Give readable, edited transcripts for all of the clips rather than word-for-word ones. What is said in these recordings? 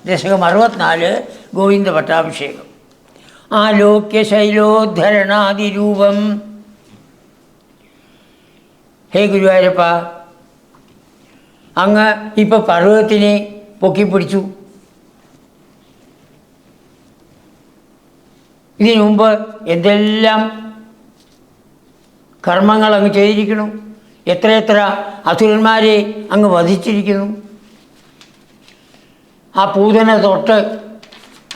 ദശകം 64 ഗോവിന്ദ പട്ടാഭിഷേകം. ആലോക്യ ശൈലോദ്ധരണാതിരൂപം. ഹേ ഗുരുവായൂരപ്പ, അങ്ങ് ഇപ്പോൾ പർവ്വതത്തിനെ പൊക്കിപ്പിടിച്ചു. ഇതിനു മുമ്പ് എന്തെല്ലാം കർമ്മങ്ങൾ അങ്ങ് ചെയ്തിരിക്കുന്നു, എത്രയെത്ര അസുരന്മാരെ അങ്ങ് വധിച്ചിരിക്കുന്നു. ആ പൂതന തൊട്ട്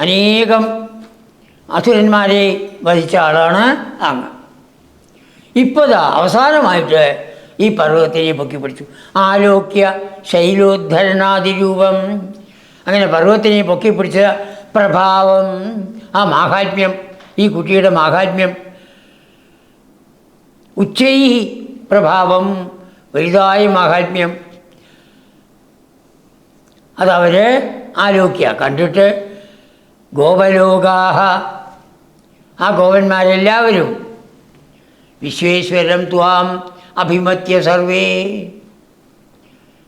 അനേകം അസുരന്മാരെ വധിച്ച ആളാണ് അങ്ങ്. ഇപ്പോൾ അവസാനമായിട്ട് ഈ പർവ്വതത്തിനെ പൊക്കിപ്പിടിച്ചു. ആലോക്യ ശൈലോദ്ധരണാതിരൂപം. അങ്ങനെ പർവ്വതത്തിനെ പൊക്കിപ്പിടിച്ച പ്രഭാവം, ആ മാഹാത്മ്യം, ഈ കുട്ടിയുടെ മാഹാത്മ്യം. ഉച്ചൈ പ്രഭാവം, വലുതായ മാഹാത്മ്യം. അതവർ ആലോക്യ കണ്ടിട്ട് ഗോപലോകാഹ, ആ ഗോപന്മാരെല്ലാവരും വിശ്വേശ്വരം ത്വാം അഭിമത്യ സർവേ,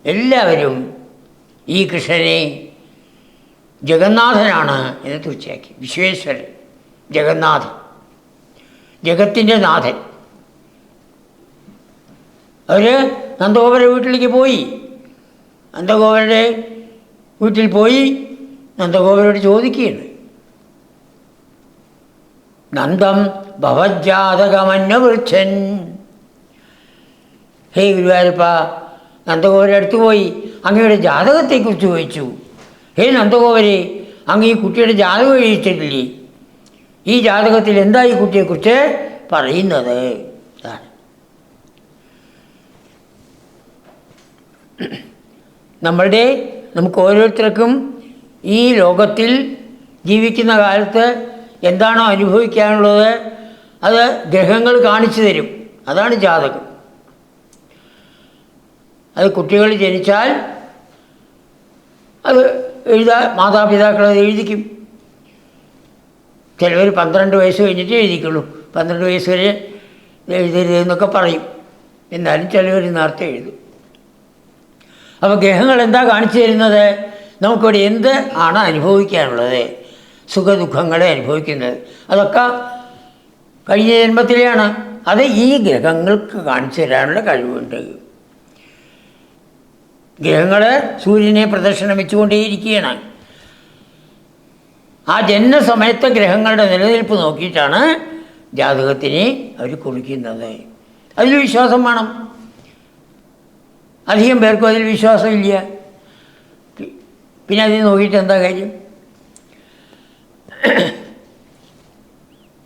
എല്ലാവരും ഈ കൃഷ്ണനെ ജഗന്നാഥനാണ് എന്ന് തീർച്ചയാക്കി. വിശ്വേശ്വരൻ, ജഗന്നാഥൻ, ജഗത്തിൻ്റെ നാഥൻ. അവർ നന്ദഗോപരുടെ വീട്ടിലേക്ക് പോയി. നന്ദഗോപരുടെ വീട്ടിൽ പോയി നന്ദഗോപരോട് ചോദിക്കുകയാണ്, നന്ദം ഭവജാതകമന്വൃച്ഛൻ. ഹേ ഗുരുവായൂരപ്പ, നന്ദഗോപരുടെ അടുത്ത് പോയി അങ്ങയുടെ ജാതകത്തെക്കുറിച്ച് ചോദിച്ചു. ഹേ നന്ദഗോപരെ, അങ്ങ് ഈ കുട്ടിയുടെ ജാതകം എഴുതിയിട്ടില്ലേ? ഈ ജാതകത്തിൽ എന്താ ഈ കുട്ടിയെക്കുറിച്ച് പറയുന്നത്? നമുക്ക് ഓരോരുത്തർക്കും ഈ ലോകത്തിൽ ജീവിക്കുന്ന കാലത്ത് എന്താണോ അനുഭവിക്കാനുള്ളത് അത് ഗ്രഹങ്ങൾ കാണിച്ചു തരും. അതാണ് ജാതകം. അത് കുട്ടികൾ ജനിച്ചാൽ അത് മാതാപിതാക്കൾ അത് എഴുതിക്കും. ചിലവർ 12 വയസ്സ് കഴിഞ്ഞിട്ട് എഴുതിക്കുള്ളൂ. 12 വയസ്സ് വരെ എഴുതരുതെന്നൊക്കെ പറയും. എന്നാലും ചിലവർ നേരത്തെ എഴുതും. അപ്പോൾ ഗ്രഹങ്ങൾ എന്താ കാണിച്ചു തരുന്നത്? നമുക്കിവിടെ എന്ത് ആണ് അനുഭവിക്കാനുള്ളത്, സുഖദുഃഖങ്ങളെ അനുഭവിക്കുന്നത്, അതൊക്കെ കഴിഞ്ഞ ജന്മത്തിലെയാണ്. അത് ഈ ഗ്രഹങ്ങൾക്ക് കാണിച്ചു തരാനുള്ള കഴിവുണ്ട്. ഗ്രഹങ്ങൾ സൂര്യനെ പ്രദക്ഷിണം വെച്ചുകൊണ്ടേയിരിക്കുകയാണ്. ആ ജന്മസമയത്തെ ഗ്രഹങ്ങളുടെ നിലനിൽപ്പ് നോക്കിയിട്ടാണ് ജാതകത്തിനെ അവർ കുറിക്കുന്നത്. അതിൽ വിശ്വാസം വേണം. അധികം പേർക്കും അതിൽ വിശ്വാസമില്ല. പിന്നെ അതിൽ നോക്കിയിട്ട് എന്താ കാര്യം?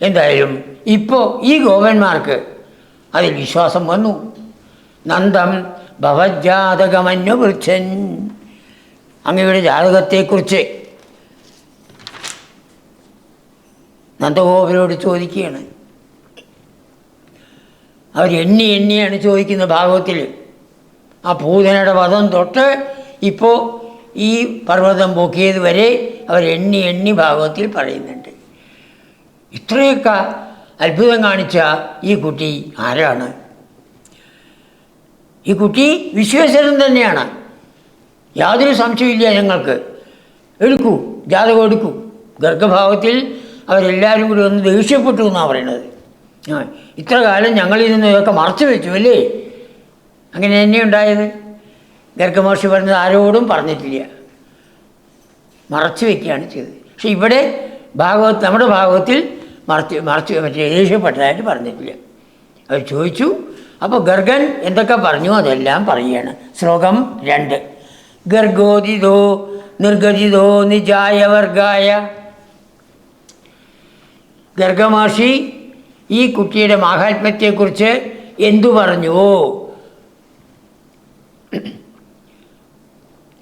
എന്തായാലും ഇപ്പോൾ ഈ ഗോപന്മാർക്ക് അതിൽ വിശ്വാസം വന്നു. നന്ദം ഭവജാതകമന്വൃച്ഛൻ, അങ്ങയുടെ ജാതകത്തെക്കുറിച്ച് നന്ദഗോപരോട് ചോദിക്കുകയാണ്. അവർ എണ്ണിയാണ് ചോദിക്കുന്നത് ഭാഗവത്തിൽ. ആ പൂതനയുടെ വധം തൊട്ട് ഇപ്പോൾ ഈ പർവ്വതം പൊക്കിയത് വരെ അവർ എണ്ണി ഭാഗവത്തിൽ പറയുന്നുണ്ട്. ഇത്രയൊക്കെ അത്ഭുതം കാണിച്ച ഈ കുട്ടി ആരാണ്? ഈ കുട്ടി വിശ്വേശ്വരൻ തന്നെയാണ്, യാതൊരു സംശയമില്ല ഞങ്ങൾക്ക്. എടുക്കൂ, ജാതകം എടുക്കൂ. ഗർഭഭാവത്തിൽ അവരെല്ലാവരും കൂടി ഒന്ന് ദേഷ്യപ്പെട്ടു എന്നാണ് പറയുന്നത്. ഇത്ര കാലം ഞങ്ങളിൽ നിന്ന് ഇതൊക്കെ മറച്ചു വെച്ചു അല്ലേ? അങ്ങനെ തന്നെ ഉണ്ടായത്. ഗർഗമഹർഷി പറഞ്ഞത് ആരോടും പറഞ്ഞിട്ടില്ല, മറച്ചു വയ്ക്കുകയാണ് ചെയ്തത്. പക്ഷെ ഇവിടെ നമ്മുടെ ഭാഗവത്തിൽ മറച്ച് മറ്റേ ദേഷ്യപ്പെട്ടതായിട്ട് പറഞ്ഞിട്ടില്ല. അവർ ചോദിച്ചു. അപ്പോൾ ഗർഗൻ എന്തൊക്കെ പറഞ്ഞു അതെല്ലാം പറയുകയാണ്. ശ്ലോകം 2. ഗർഗോദിതോ നിർഗതിതോ നിജായ വർഗായ. ഗർഗമഹർഷി ഈ കുട്ടിയുടെ മാഹാത്മ്യത്തെക്കുറിച്ച് എന്തു പറഞ്ഞുവോ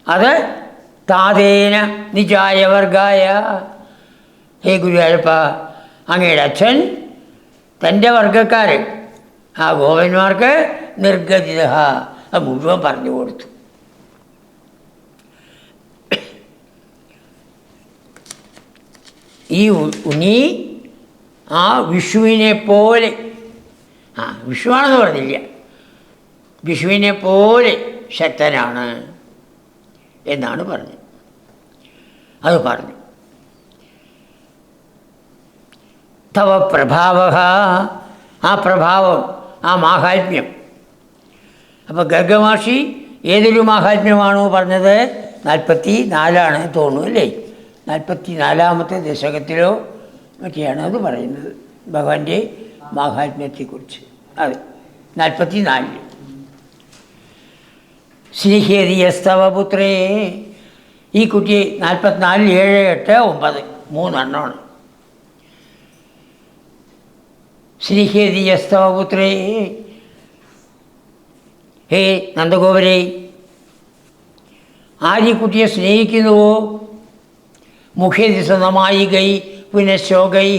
അത് താതേന നിജായ വർഗായ. ഹേ ഗുരുവായൂരപ്പ, അങ്ങയുടെ അച്ഛൻ തൻ്റെ വർഗക്കാർ ആ ഗോപന്മാർക്ക് നിർഗതിത അത് മുഴുവൻ പറഞ്ഞു കൊടുത്തു. ഈ ഉണ്ണി ആ വിഷുവിനെ പോലെ, വിഷുവാണെന്ന് പറഞ്ഞില്ല, വിഷുവിനെ പോലെ ശക്തനാണ് എന്നാണ് പറഞ്ഞത്. അത് പറഞ്ഞു. തവ പ്രഭാവ, ആ പ്രഭാവം, ആ മാഹാത്മ്യം. അപ്പോൾ ഗർഗമഹർഷി ഏതൊരു മാഹാത്മ്യമാണോ പറഞ്ഞത്? 44 തോന്നുന്നു അല്ലേ? 44 ദശകത്തിലോ മറ്റെയാണ് അത് പറയുന്നത്, ഭഗവാന്റെ മാഹാത്മ്യത്തെക്കുറിച്ച്. അത് 44. ശ്രീഹരിയസ്തവ പുത്രേ, ഈ കുട്ടി 44, 7, 8, 9 3 ശ്രീഹരിയസ്തവ പുത്രേ, ഹേ നന്ദഗോപരേ, ആര് ഈ കുട്ടിയെ സ്നേഹിക്കുന്നുവോ, മുഖ്യദിസമായി ഗൈ പുനഃശോകൈ,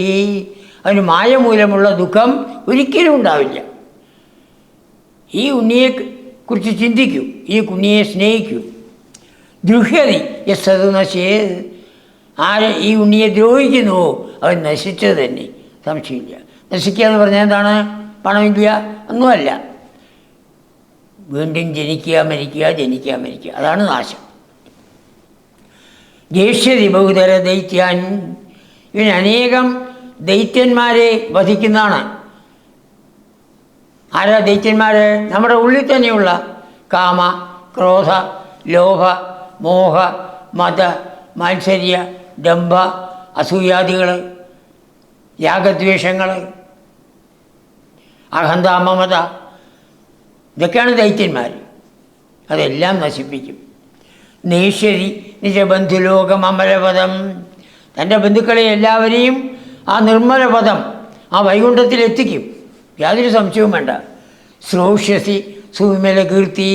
അതിന് മായ മൂലമുള്ള ദുഃഖം ഒരിക്കലും ഉണ്ടാവില്ല. ഈ ഉണ്ണിയെ കുറിച്ച് ചിന്തിക്കൂ, ഈ കുഞ്ഞിയെ സ്നേഹിക്കൂ. ദ്രുഹ്യതി യസ്സതു നശിയേത്, ആര് ഈ ഉണ്ണിയെ ദ്രോഹിക്കുന്നുവോ അവൻ നശിച്ചത് തന്നെ, സംശയമില്ല. നശിക്കുക എന്ന് പറഞ്ഞാൽ എന്താണ്? പണമില്ല ഒന്നുമല്ല, വീണ്ടും ജനിക്കുക മരിക്കുക, ജനിക്കുക മരിക്കുക, അതാണ് നാശം. ദേഷ്യതി ബഹുതര ദൈത്യാൻ, ഇവൻ അനേകം ദൈത്യന്മാരെ വധിക്കുന്നതാണ്. ആരാ ദൈത്യന്മാർ? നമ്മുടെ ഉള്ളിൽ തന്നെയുള്ള കാമ, ക്രോധ, ലോഭ, മോഹ, മത, മാത്സര്യ, ദംഭ, അസൂയാദികൾ, യാഗദ്വേഷങ്ങൾ, അഹന്ത, മമത, ഇതൊക്കെയാണ് ദൈത്യന്മാർ. അതെല്ലാം നശിപ്പിക്കും. നേഷ്യതി നിജബന്ധുലോകം അമലപദം, തൻ്റെ ബന്ധുക്കളെ എല്ലാവരെയും ആ നിർമ്മലപദം, ആ വൈകുണ്ഠത്തിലെത്തിക്കും, യാതൊരു സംശയവും വേണ്ട. ശ്രോഷ്യസി സുവിമല കീർത്തി,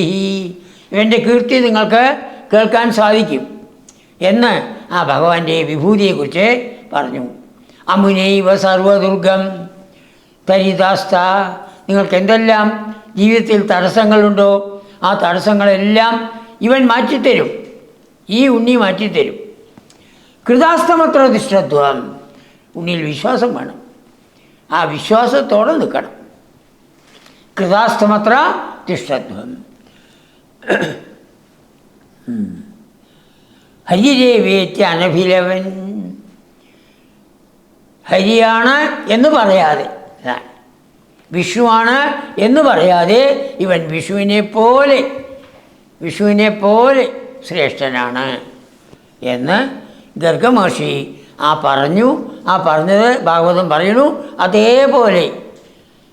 ഇവൻ്റെ കീർത്തി നിങ്ങൾക്ക് കേൾക്കാൻ സാധിക്കും എന്ന് ആ ഭഗവാന്റെ വിഭൂതിയെക്കുറിച്ച് പറഞ്ഞു. അമുനൈവ സർവദുർഗം തരിതാസ്ത, നിങ്ങൾക്ക് എന്തെല്ലാം ജീവിതത്തിൽ തടസ്സങ്ങളുണ്ടോ ആ തടസ്സങ്ങളെല്ലാം ഇവൻ മാറ്റിത്തരും, ഈ ഉണ്ണി മാറ്റിത്തരും. കൃതാസ്തമത്ര തിഷ്ഠത്വം, ഉണ്ണിയിൽ വിശ്വാസം വേണം, ആ വിശ്വാസത്തോടെ നിൽക്കണം. കൃതാസ്തമത്ര തിഷ്ഠത്വം. ഹരിരേവേറ്റ അനഭിലവൻ, ഹരിയാണ് എന്ന് പറയാതെ, വിഷ്ണുവാണ് എന്ന് പറയാതെ ഇവൻ വിഷ്ണുവിനെ പോലെ ശ്രേഷ്ഠനാണ് എന്ന് ഗർഗമഹർഷി ആ പറഞ്ഞത് ഭാഗവതം പറയുന്നു. അതേപോലെ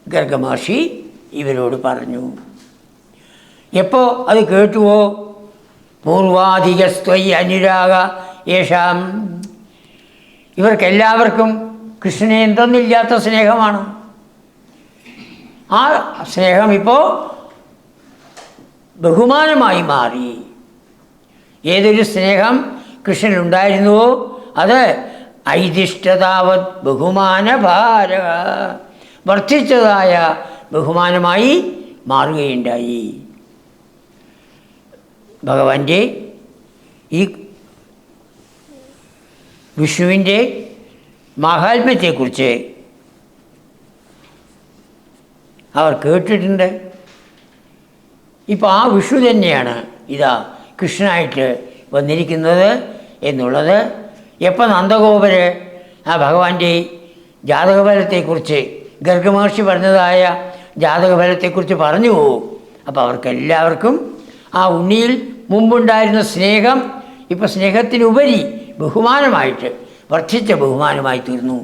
ഗർഗമഹർഷി ഇവരോട് പറഞ്ഞു. എപ്പോൾ അത് കേട്ടുവോ? പൂർവാധികസ്ത്വയി അനുരാഗ യേശാം, ഇവർക്കെല്ലാവർക്കും കൃഷ്ണനെ എന്തൊന്നില്ലാത്ത സ്നേഹമാണ്. ആ സ്നേഹം ഇപ്പോൾ ബഹുമാനമായി മാറി. ഏതൊരു സ്നേഹം കൃഷ്ണനുണ്ടായിരുന്നുവോ അത് ഐതിഷ്ഠതാവത് ബഹുമാനഭാര, വർദ്ധിച്ചതായ ബഹുമാനമായി മാറുകയുണ്ടായി. ഭഗവാന്റെ ഈ വിഷ്ണുവിൻ്റെ മാഹാത്മ്യത്തെക്കുറിച്ച് അവർ കേട്ടിട്ടുണ്ട്. ഇപ്പോൾ ആ വിഷ്ണു തന്നെയാണ് ഇതാ കൃഷ്ണനായിട്ട് വന്നിരിക്കുന്നത് എന്നുള്ളത് എപ്പോൾ നന്ദഗോപര് ആ ഭഗവാന്റെ ജാതകഫലത്തെക്കുറിച്ച് ഗർഗമഹർഷി പറഞ്ഞതായ ജാതകഫലത്തെക്കുറിച്ച് പറഞ്ഞു പോകും. അപ്പോൾ അവർക്കെല്ലാവർക്കും ആ ഉണ്ണിയിൽ മുമ്പുണ്ടായിരുന്ന സ്നേഹം ഇപ്പോൾ സ്നേഹത്തിനുപരി ബഹുമാനമായിട്ട് വർദ്ധിച്ച ബഹുമാനമായി തീർന്നു.